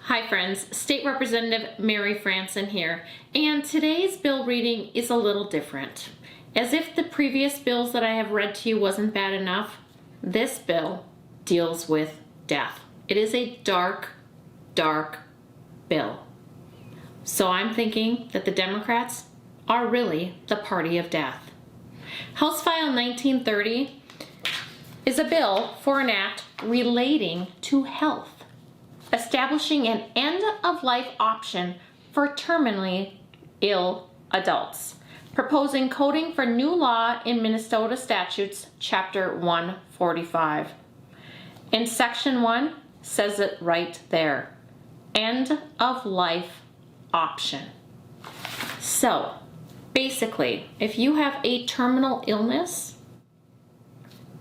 Hi friends, State Representative Mary Franson here, and today's bill reading is a little different. As if the previous bills that I have read to you wasn't bad enough, this bill deals with death. It is a dark, dark bill. So I'm thinking that the Democrats are really the party of death. House File 1930 is a bill for an act relating to health, establishing an end-of-life option for terminally ill adults, proposing coding for new law in Minnesota Statutes, Chapter 145. In Section 1, says it right there, end-of-life option. So, basically, if you have a terminal illness,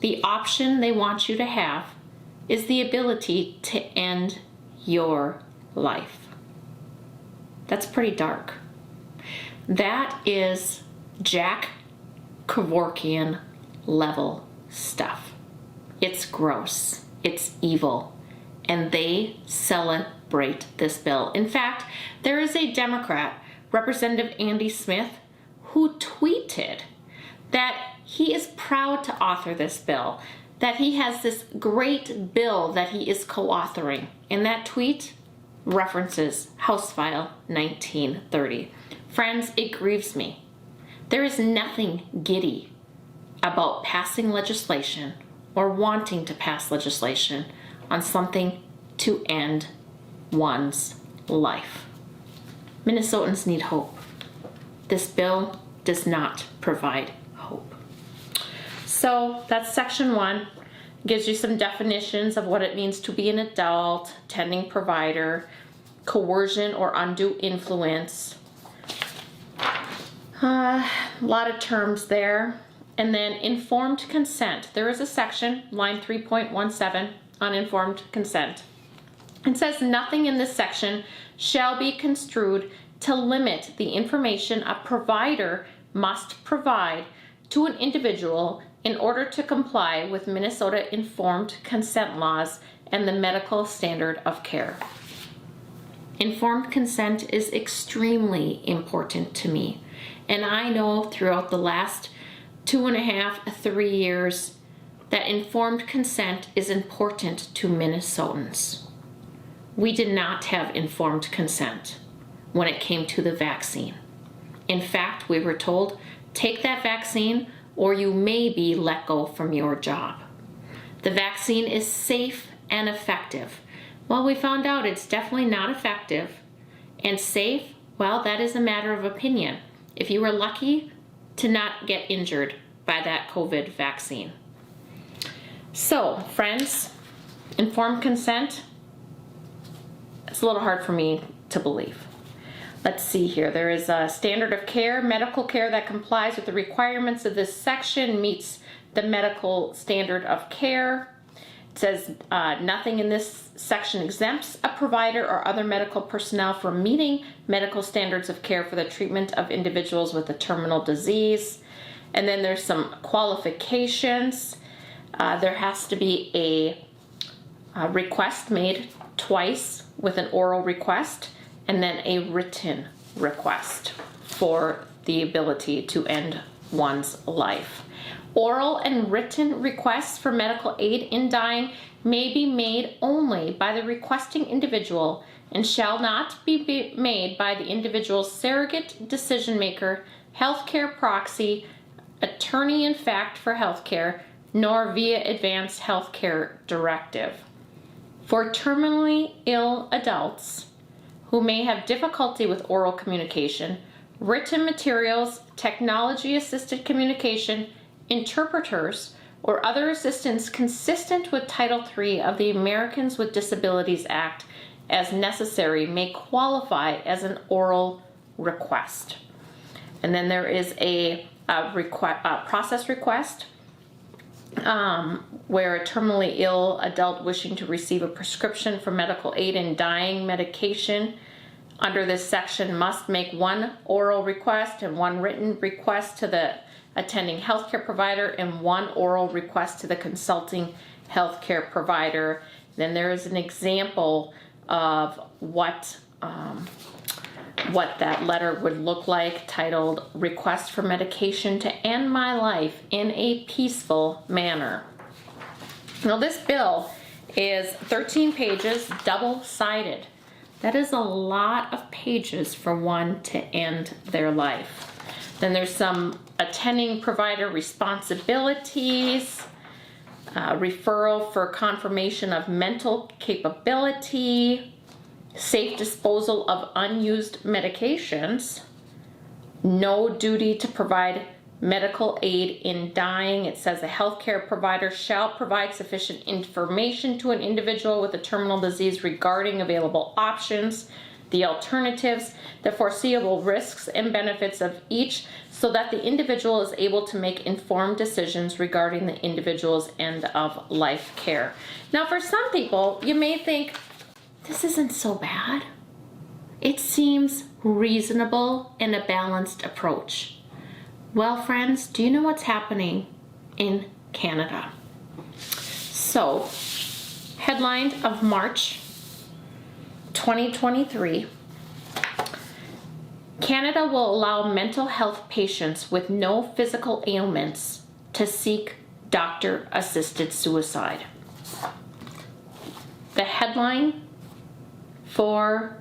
the option they want you to have is the ability to end your life. That's pretty dark. That is Jack Kevorkian level stuff. It's gross. It's evil. And they celebrate this bill. In fact, there is a Democrat, Representative Andy Smith, who tweeted that he is proud to author this bill, that he has this great bill that he is co-authoring. And that tweet references House File 1930. Friends, it grieves me. There is nothing giddy about passing legislation or wanting to pass legislation on something to end one's life. Minnesotans need hope. This bill does not provide hope. So that's Section 1. Gives you some definitions of what it means to be an adult, tending provider, coercion or undue influence. A lot of terms there. And then informed consent. There is a section, line 3.17, on informed consent. It says nothing in this section shall be construed to limit the information a provider must provide to an individual in order to comply with Minnesota informed consent laws and the medical standard of care. Informed consent is extremely important to me. And I know throughout the last 2.5, 3 years that informed consent is important to Minnesotans. We did not have informed consent when it came to the vaccine. In fact, we were told, take that vaccine or you may be let go from your job. The vaccine is safe and effective. Well, we found out it's definitely not effective. And safe, well, that is a matter of opinion. If you were lucky to not get injured by that COVID vaccine. So, friends, informed consent, it's a little hard for me to believe. Let's see here. There is a standard of care. Medical care that complies with the requirements of this section meets the medical standard of care. It says nothing in this section exempts a provider or other medical personnel from meeting medical standards of care for the treatment of individuals with a terminal disease. And then there's some qualifications. There has to be a request made twice with an oral request, and then a written request for the ability to end one's life. Oral and written requests for medical aid in dying may be made only by the requesting individual and shall not be made by the individual's surrogate decision maker, healthcare proxy, attorney in fact for healthcare, nor via advanced healthcare directive. For terminally ill adults who may have difficulty with oral communication, written materials, technology-assisted communication, interpreters, or other assistance consistent with Title III of the Americans with Disabilities Act as necessary may qualify as an oral request. And then there is a process request where a terminally ill adult wishing to receive a prescription for medical aid in dying medication under this section must make one oral request and one written request to the attending healthcare provider and one oral request to the consulting healthcare provider. Then there is an example of what that letter would look like, titled Request for Medication to End My Life in a Peaceful Manner. Now this bill is 13 pages, double-sided. That is a lot of pages for one to end their life. Then there's some attending provider responsibilities, referral for confirmation of mental capability, safe disposal of unused medications, no duty to provide medical aid in dying. It says a healthcare provider shall provide sufficient information to an individual with a terminal disease regarding available options, the alternatives, the foreseeable risks and benefits of each, so that the individual is able to make informed decisions regarding the individual's end of life care. Now, for some people, you may think, this isn't so bad. It seems reasonable and a balanced approach. Well, friends, do you know what's happening in Canada? So, headline of March 2023, Canada will allow mental health patients with no physical ailments to seek doctor-assisted suicide. The headline for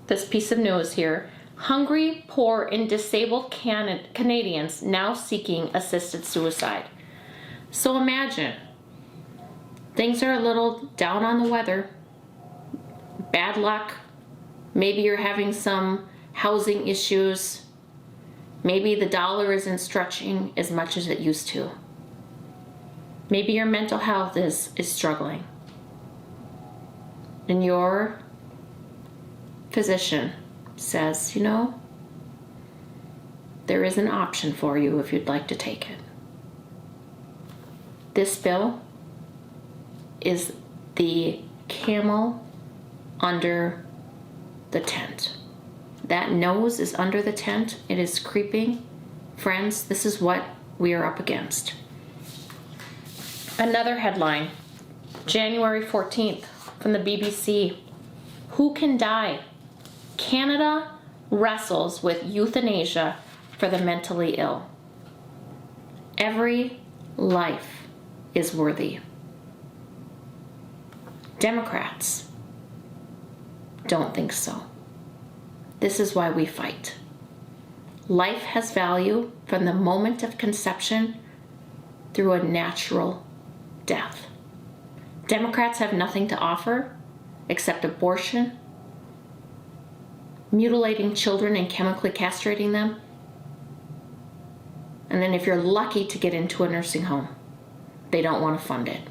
this piece of news here: hungry, poor, and disabled Canadians now seeking assisted suicide. So imagine, things are a little down on the weather, bad luck, maybe you're having some housing issues, maybe the dollar isn't stretching as much as it used to. Maybe your mental health is struggling. And your physician says, you know, there is an option for you if you'd like to take it. This bill is the camel under the tent. That nose is under the tent. It is creeping. Friends, this is what we are up against. Another headline, January 14th, from the BBC. Who can die? Canada wrestles with euthanasia for the mentally ill. Every life is worthy. Democrats don't think so. This is why we fight. Life has value from the moment of conception through a natural death. Democrats have nothing to offer except abortion, mutilating children and chemically castrating them, and then if you're lucky to get into a nursing home, they don't want to fund it.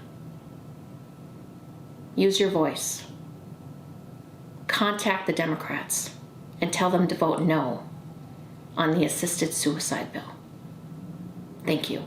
Use your voice. Contact the Democrats and tell them to vote no on the assisted suicide bill. Thank you.